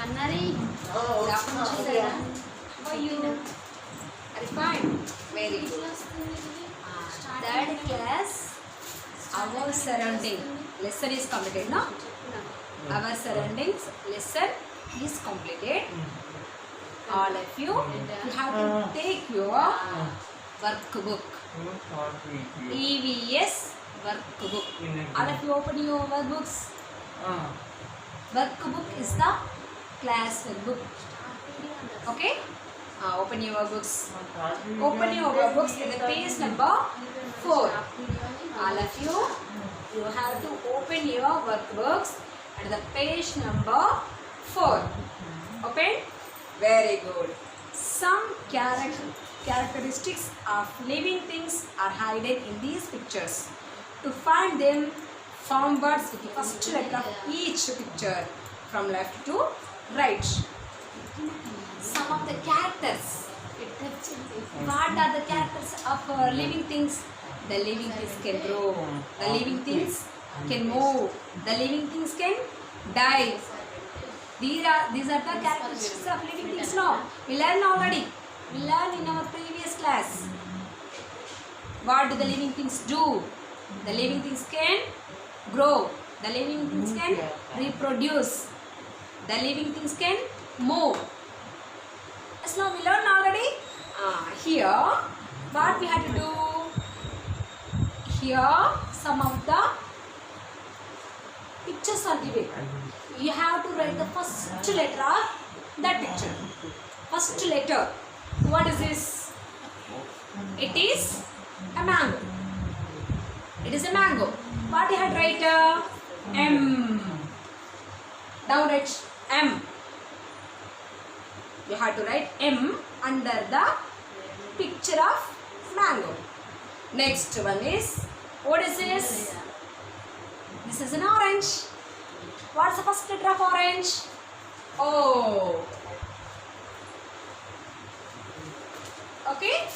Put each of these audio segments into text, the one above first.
Annari, good afternoon, children. How are you? Are you fine? Very good. Third class, our surrounding lesson is completed, no? Our surroundings lesson is completed. All of you have to take your workbook. EVS workbook. All of you open your workbooks. Workbook is the class workbook. Okay? Open your workbooks. Open your workbooks at the page number 4. All of you have to open your workbooks at the page number 4. Open? Very good. Some characteristics of living things are hidden in these pictures. To find them, form words with the first letter of each picture from left to right. Some of the characters. What are the characters of living things? The living things can grow. The living things can move. The living things can die. These are the characteristics of living things now. We learned already. We learned in our previous class. What do the living things do? The living things can grow. The living things can reproduce. The living things can move. Yes, now we learned already. Here, what we have to do? Here, some of the pictures are given. You have to write the first letter of that picture. First letter. What is this? It is a mango. It is a mango. What you have to write? M. Down write M. You have to write M under the picture of mango. Next one is, what is this? This is an orange. What's the first letter of orange? O. Okay.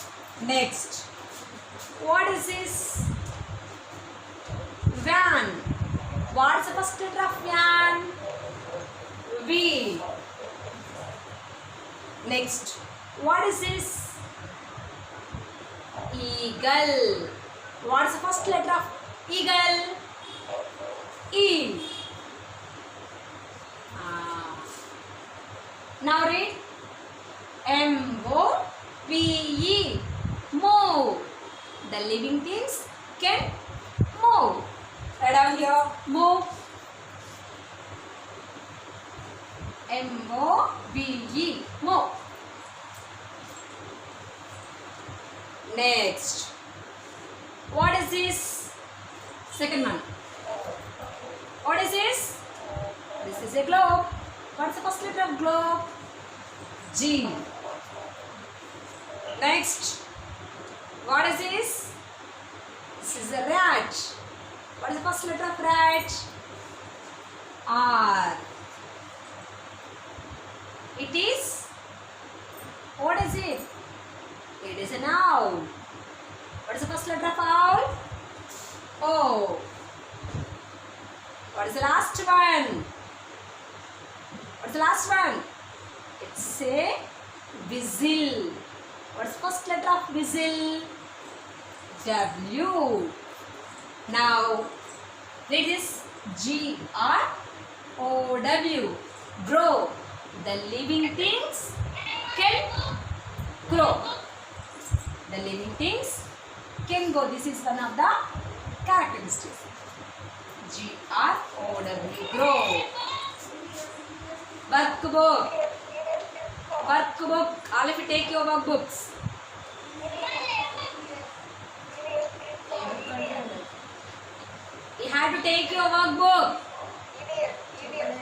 Next. What is this? Van. What's the first letter of van? V. Next. What is this? Eagle. What's the first letter of eagle? E. Now read. M-O-V-E. Move. The living things can move. Write down here. Move. M-O-V-E. Move. Next. What is this? Second one. What is this? This is a globe. What's the first letter of globe? G. Next. What is this? This is a rat. What is the first letter of rat? R. It is? What is it? It is an owl. What is the first letter of owl? O. What is the last one? What's the last one? It's a whistle. What's the first letter of whistle? W. Now, read this. G-R-O-W. Grow. The living things can grow. The living things can grow. This is one of the characteristics. G-R-O-W. Grow. Workbook. Workbook. All of you take your workbooks. You have to take your workbook.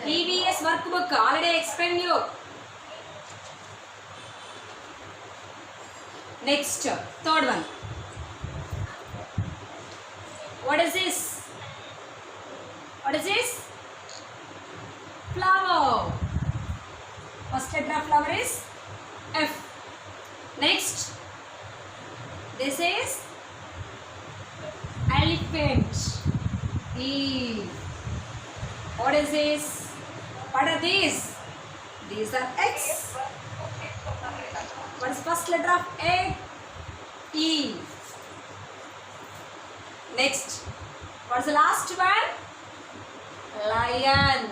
EVS workbook. Already explained you. Next, third one. What is this? What is this? Flower. First letter of flower is F. Next, this is elephant. E. What is this? What are these? These are X. What is first letter of egg? E. Next. What is the last one? Lion.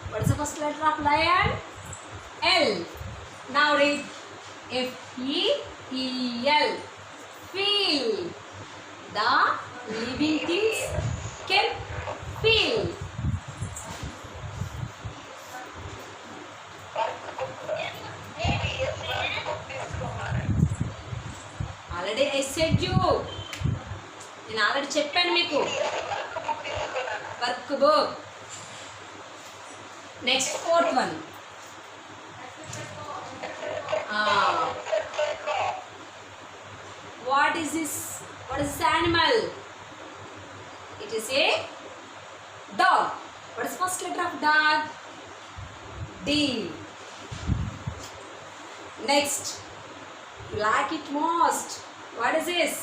What is the first letter of lion? L. Now read F-E-E-L. Feel. The living things can feel. Already I said you. నేను already చెప్పాను మీకు. Work book. Next fourth one. What is this? What is this animal? It is a dog. What is the first letter of dog? D. Next, you like it most. What is this?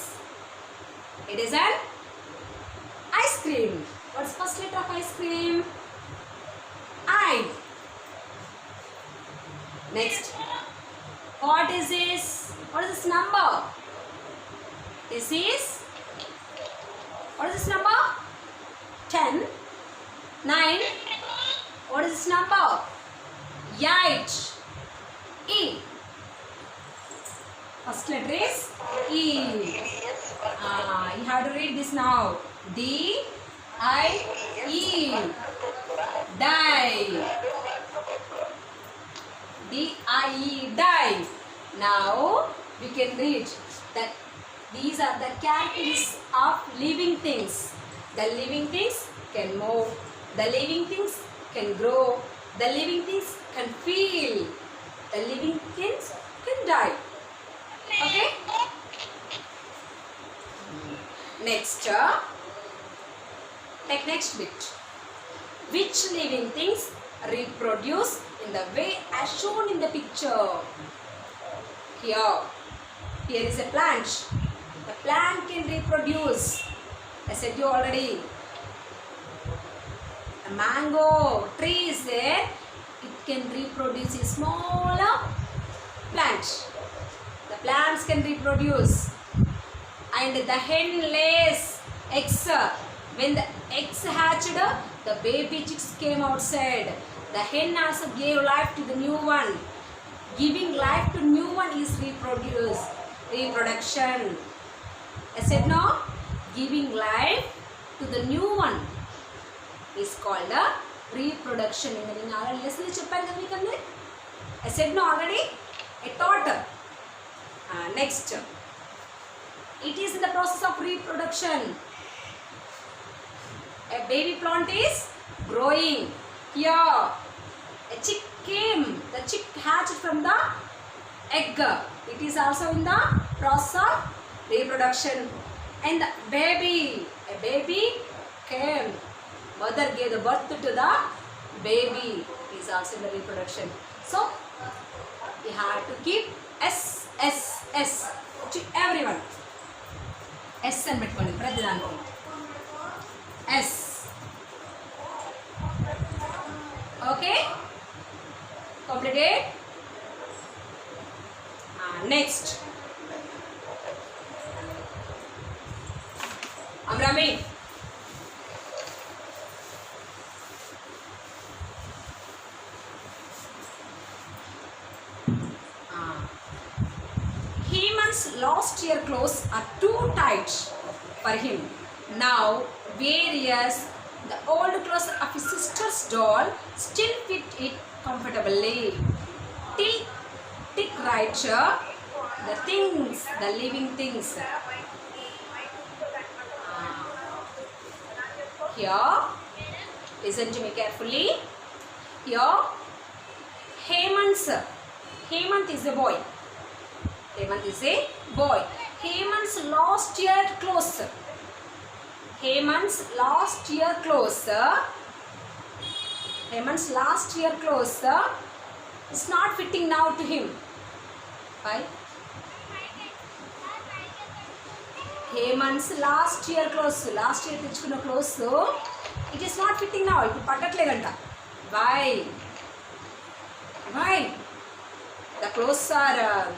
It is an ice cream. What is the first letter of ice cream? I. Next, what is this? What is this number? This is, what is this number? 10, 9. What is this number? 8. E. First letter is E. You have to read this now. D-I-E. Die. D-I-E. Die. Now we can read that these are the characteristics of living things. The living things can move. The living things can grow. The living things can feel. The living things can die. Okay? Next, take next bit. Which living things reproduce in the way as shown in the picture? Here is a plant. The plant can reproduce. I said you already. A mango tree is there. It can reproduce a smaller plant. The plants can reproduce. And the hen lays eggs. When the eggs hatched, the baby chicks came outside. The hen also gave life to the new one. Giving life to new one is reproduction. I said no. Giving life to the new one is called a reproduction. In the lesson, I said no already. I taught. Next, it is in the process of reproduction. A baby plant is growing. Here, a chick came. The chick hatched from the egg. It is also in the process of reproduction. And the baby, a baby came. Mother gave the birth to the baby. It is also in the reproduction. So, we have to keep S to everyone. S and పెట్టుకోండి ప్రతి దానికి. S. Okay? Completed? Next. Amrami. Heman's last year clothes are too tight for him. Now, various the old clothes of his sister's doll still fit it comfortably. Tick right, the things, the living things. Here, listen to me carefully. Here, Hemant is a boy. Hemant is a boy. Hemant's last year clothes. Hemant's last year clothes. Hemant's last year clothes is not fitting now to him. Why? Hemant's last year clothes. Last year తెచ్చుకున్న clothes. It is not fitting now. ఇప్పుడు పట్టట్లేదంట. Why? Why? The clothes are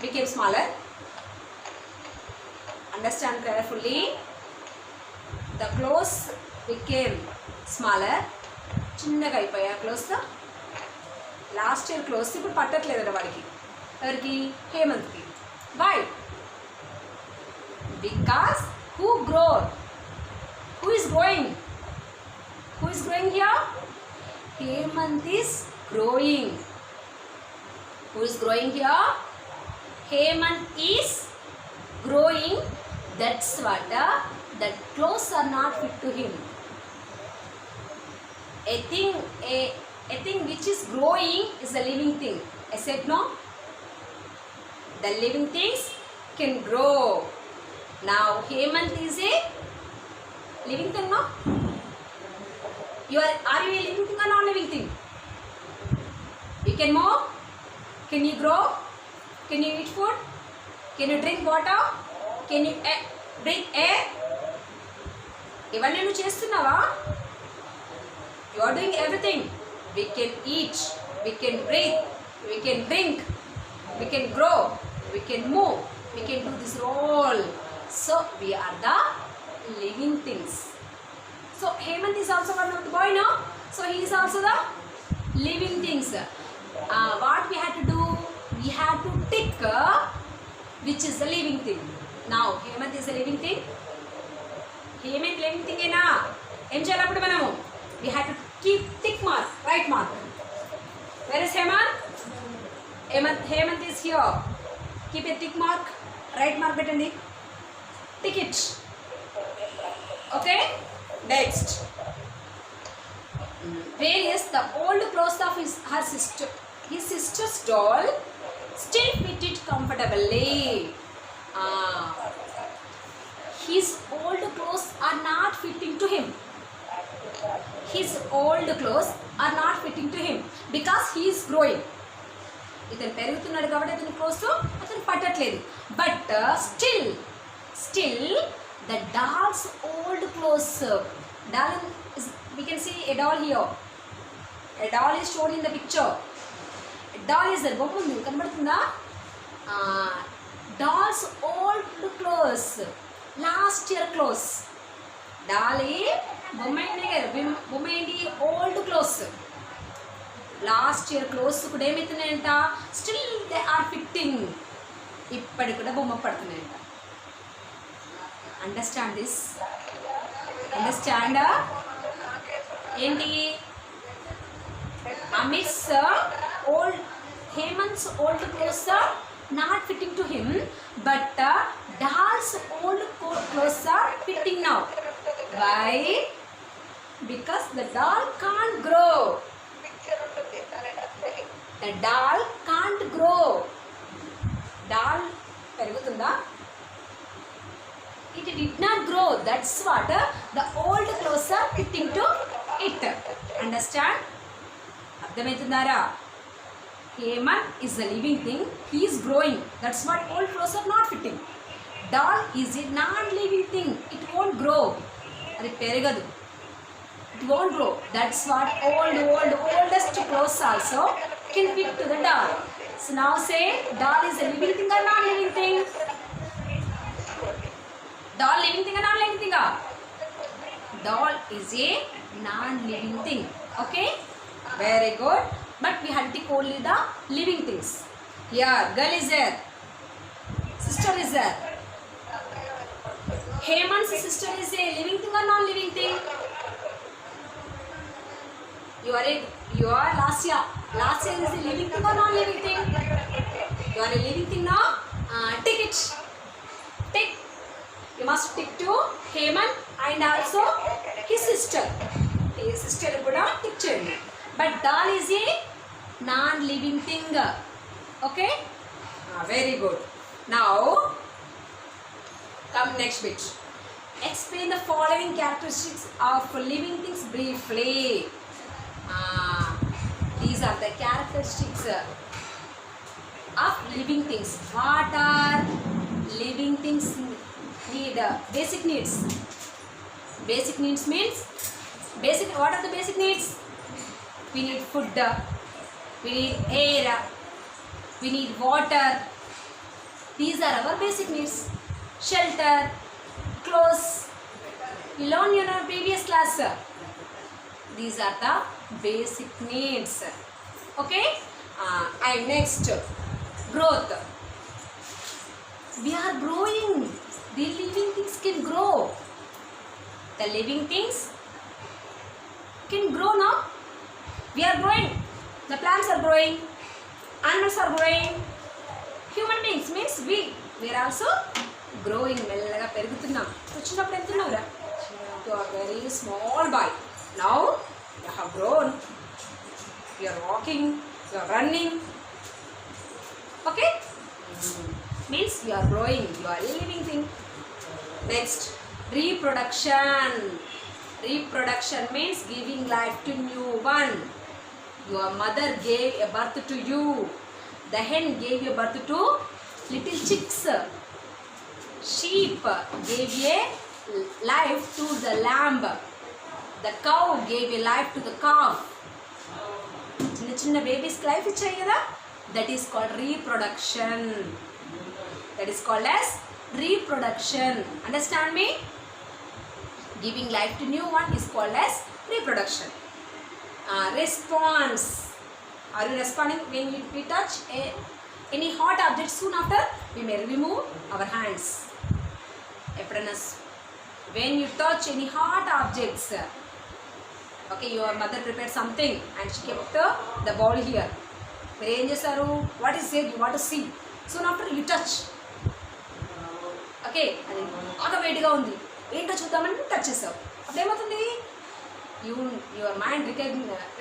became smaller. Understand carefully. The clothes became smaller. చిన్నగా అయిపోయా clothes. Last year clothes ఇప్పుడు పట్టట్లేదట వాడికి. ఎవరికి? హేమంత్కి. Why? Because who grow? Who is growing? Who is growing here? Hemant is growing. Who is growing here? Hemant is growing. That's what the clothes are not fit to him. A thing which is growing is a living thing. I said no. The living things can grow. Now Hemant is a living thing, no? Are you a living thing or non-living thing? You can move? Can you grow? Can you eat food? Can you drink water? Can you breathe air? ఇవన్నీ నువ్వు చేస్తున్నావా? You are doing everything. We can eat, we can breathe, we can drink, we can grow, we can move, we can do this all. So we are the living things. So Hemant is also one of the boy, no? So he is also the living things. What we had to do? We had to tick which is the living thing. Now Hemant is a living thing. Hemant living thing ena. Em cheyalappudu manamu we had to keep tick mark, right mark. Where is Hemant? Hemant is here. Keep a tick mark, right mark bettandi. Tick it. Okay? Next. Where is the old clothes of his sister's doll still fitted comfortably? His old clothes are not fitting to him. His old clothes are not fitting to him because he is growing. ఇతను పెరుగుతున్నాడు కాబట్టి అతని clothes అతను పట్టట్లేదు. But still the doll's old clothes. Doll is, we can see a doll here. A doll is shown in the picture. A doll is there. బొమ్మ ఉంది కనబడుతుందా? Doll's old clothes, last year clothes. డాలీ బొమ్మ ఏంటి? Old clothes. Last year clothes కూడా ఏమవుతున్నాయంట? Still they are fitting. ఇప్పటికి కూడా బొమ్మ పడుతున్నాయంట. Understand this? అండర్స్టాండ్? ఏంటి? Amit's old Hemant's old clothes are not fitting to him, but doll's old clothes are fitting now. Why? Because the doll can't grow. The doll can't grow. Doll పెరుగుతుందా? It did not grow. That's what the old clothes are fitting to it. Understand? అర్థమవుతుందారా? Hemant is a living thing. He is growing. That's what old clothes are not fitting. Doll is a non-living thing. It won't grow. అది పెరగదు. It won't grow. That's what oldest clothes also can fit to the doll. So now say, doll is a living thing or non-living thing? Doll living thing or non-living thing? Doll is a non-living thing. Okay? Very good. But we had to take only the living things. Here, girl is there. Sister is there. Hemant's sister is a living thing or non-living thing? You are Lasya. Lasya is a living thing or non-living thing? You are a living thing now? Tick it. Tick. You must tick to Hemant and also his sister. His sister kuda tick cheyandi. But doll is a non-living thing. Okay? Very good. Now, come next bit. Explain the following characteristics of living things briefly. These are the characteristics of living things. What are living things need? Basic needs. Basic needs means what are the basic needs? We need food, we need air, we need water. These are our basic needs. Shelter, clothes. You learned in our previous class. These are the basic needs. Okay? And next, growth. We are growing. The living things can grow. The living things can grow now. We are growing. The plants are growing. Animals are growing. Human beings means we are also growing. మెల్లగా పెరుగుతున్నాం. వచ్చినప్పుడు ఎంత ఉన్నావురా? You are very small boy. Now you have grown. You are walking. You are running. Okay? Means you are growing. You are a living thing. Next, reproduction. Reproduction means giving life to new one. Your mother gave a birth to you. The hen gave a birth to little chicks. Sheep gave a life to the lamb. The cow gave a life to the calf. చిన్న చిన్న బేబీస్కి life ఇచ్చాయి కదా, that is called reproduction. That is called as reproduction. Understand me? Giving life to new one is called as reproduction. Response. Are you responding when we touch any hot object? Soon after we may remove our hands. When you touch any hot objects, okay, your mother prepared something and she kept the bowl here. What is it? You want to see. Soon after you touch. Okay, అది బాగా వేడిగా ఉంది, ఏంటో చూద్దామని touch చేసావు. అప్పుడు ఏమవుతుంది? Your mind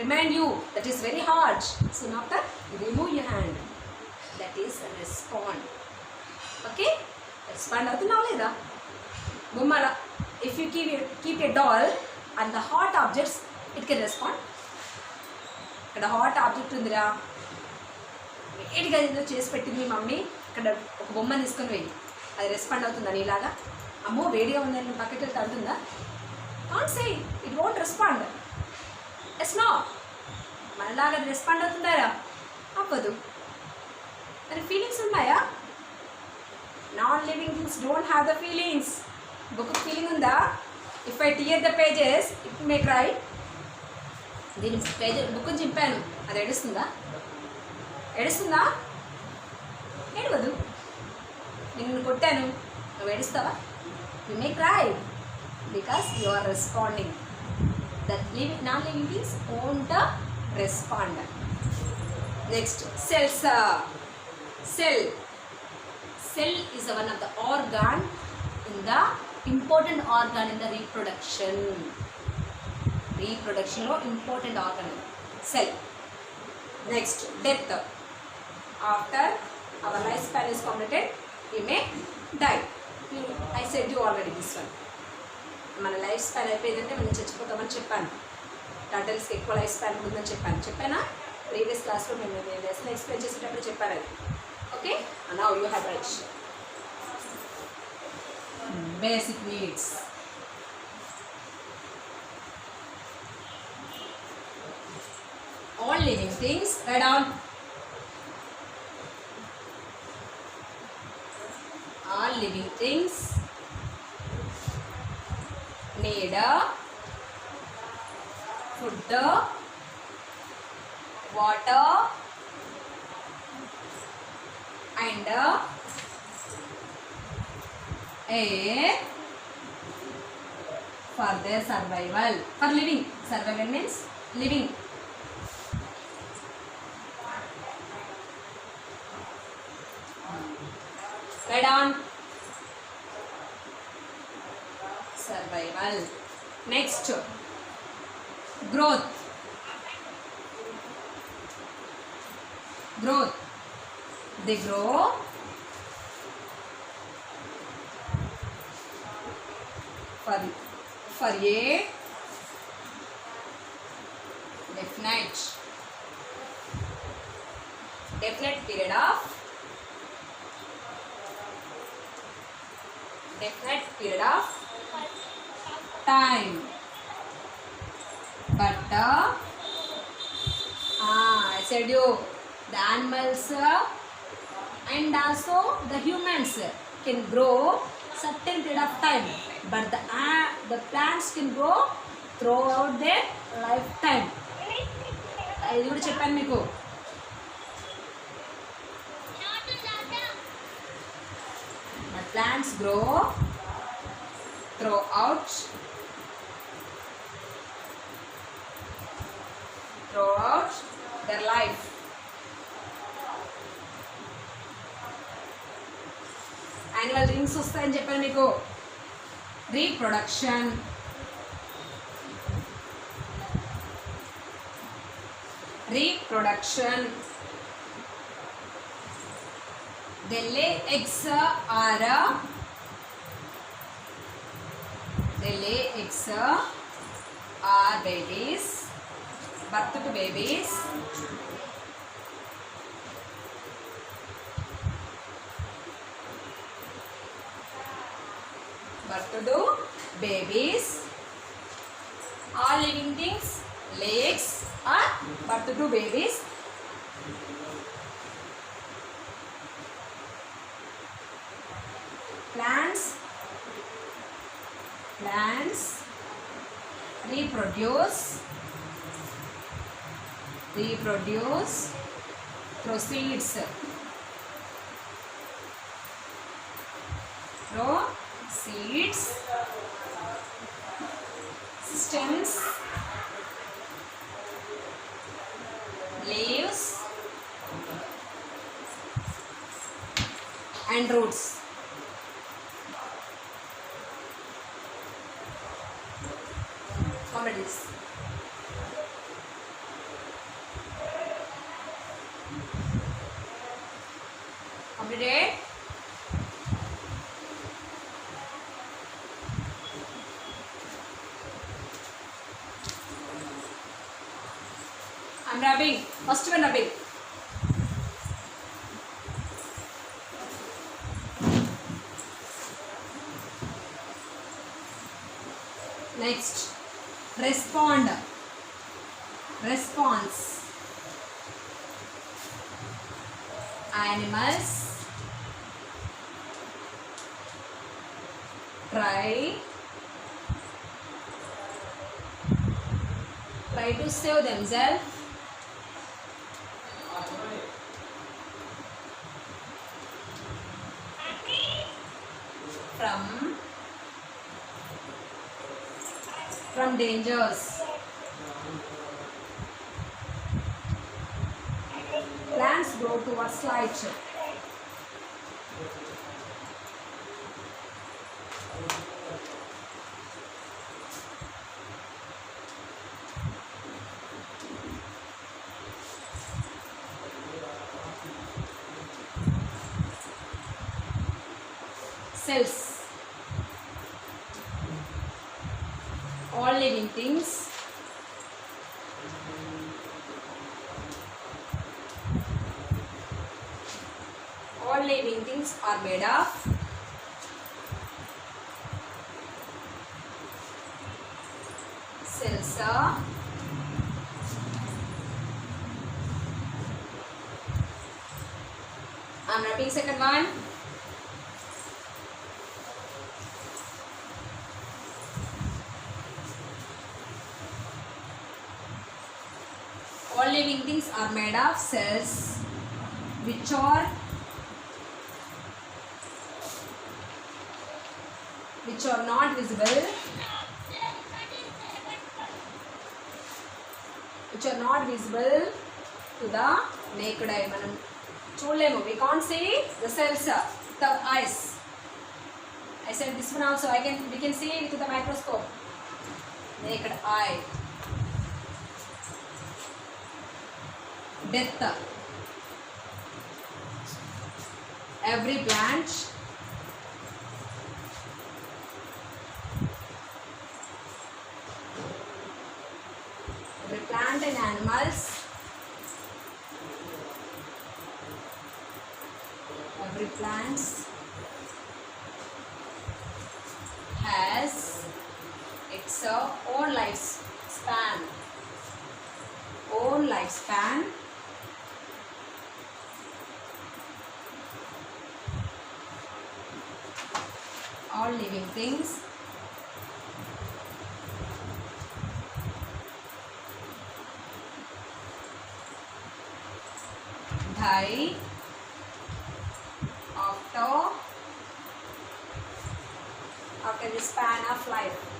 remind you that is very hard. So after you remove your hand. That is respond. Okay, respond అవుతున్నావు లేదా? బొమ్మల if you keep a doll and the hot objects it can respond. ఇక్కడ hot object ఉందిరా, వేడిగా ఏదో చేసి పెట్టింది mummy, ఇక్కడ ఒక బొమ్మను తీసుకొని వెళ్ళి అది రెస్పాండ్ అవుతుందా? నీలాగా అమ్మో వేడిగా ఉందని పక్కకి వెళ్తే అంటుందా? Can't say it won't respond. Yes no. మనలాగా అది రెస్పాండ్ అవుతుందారా? అవ్వదు. మరి ఫీలింగ్స్ ఉన్నాయా? Non living things don't have the feelings. Book feeling ఉందా? If I tear the pages it may cry. దీని బుక్ చింపాను, అది ఏడుస్తుందా? ఏడుస్తుందా? ఏడవదు. నిన్ను కొట్టాను, నువ్వు ఏడుస్తావా? You may cry because you are responding. That non living things won't respond. Next, cells. Cell is one of the organ in the important organ in the రీప్రొడక్షన్లో important organ cell. Next, death. After our life span is completed we may die. I said you already this one. మన life span అయిపోయిందంటే మనం చచ్చిపోతామని చెప్పాను. టర్టల్స్కి ఎక్కువ life span ఉందని చెప్పానా? Previous క్లాస్లో నేను లెసన్ ఎక్స్ప్లెయిన్ చేసేటప్పుడు చెప్పాను అది. Okay, now you have right. Basic needs. All living things, write down. All living things need food, water and air for their survival. For living. Survival means living. Write down. Survival. Next, growth. They grow for a definite period of time. But said you, the animals and also the humans can grow certain period of time, but the plants can grow throughout their lifetime. ఇది కూడా చెప్పాను మీకు. The plants grow throughout their life. Annual rings వస్తాయని చెప్పాను మీకు. Reproduction, they lay eggs are babies, birth to babies. All living things lay eggs or birth to babies. Plants reproduce through seeds. Stems, leaves and roots. Comedies. Completed. I'm rubbing. First one rubbing. Next, response. Animals try to save themselves from dangers. Plants grow towards light. Cells. All living things are made of cells. I'm writing second one. All living things are made of cells which are not visible to the naked eye. Manam chudlemu, we can't see the cells with the eyes. I said this one also we can see with the microscope. Naked eye. Death. Every plant and animals, every plant has its own lifespan. all living things. Die after the span of life.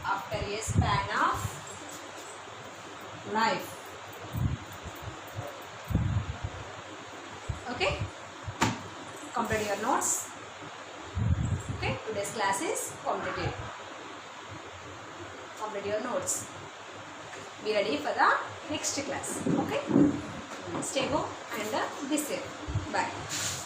After a span of life. Okay, complete your notes. Okay, today's class is completed. Complete your notes. Be ready for the next class. Okay, stay home and be safe. Bye.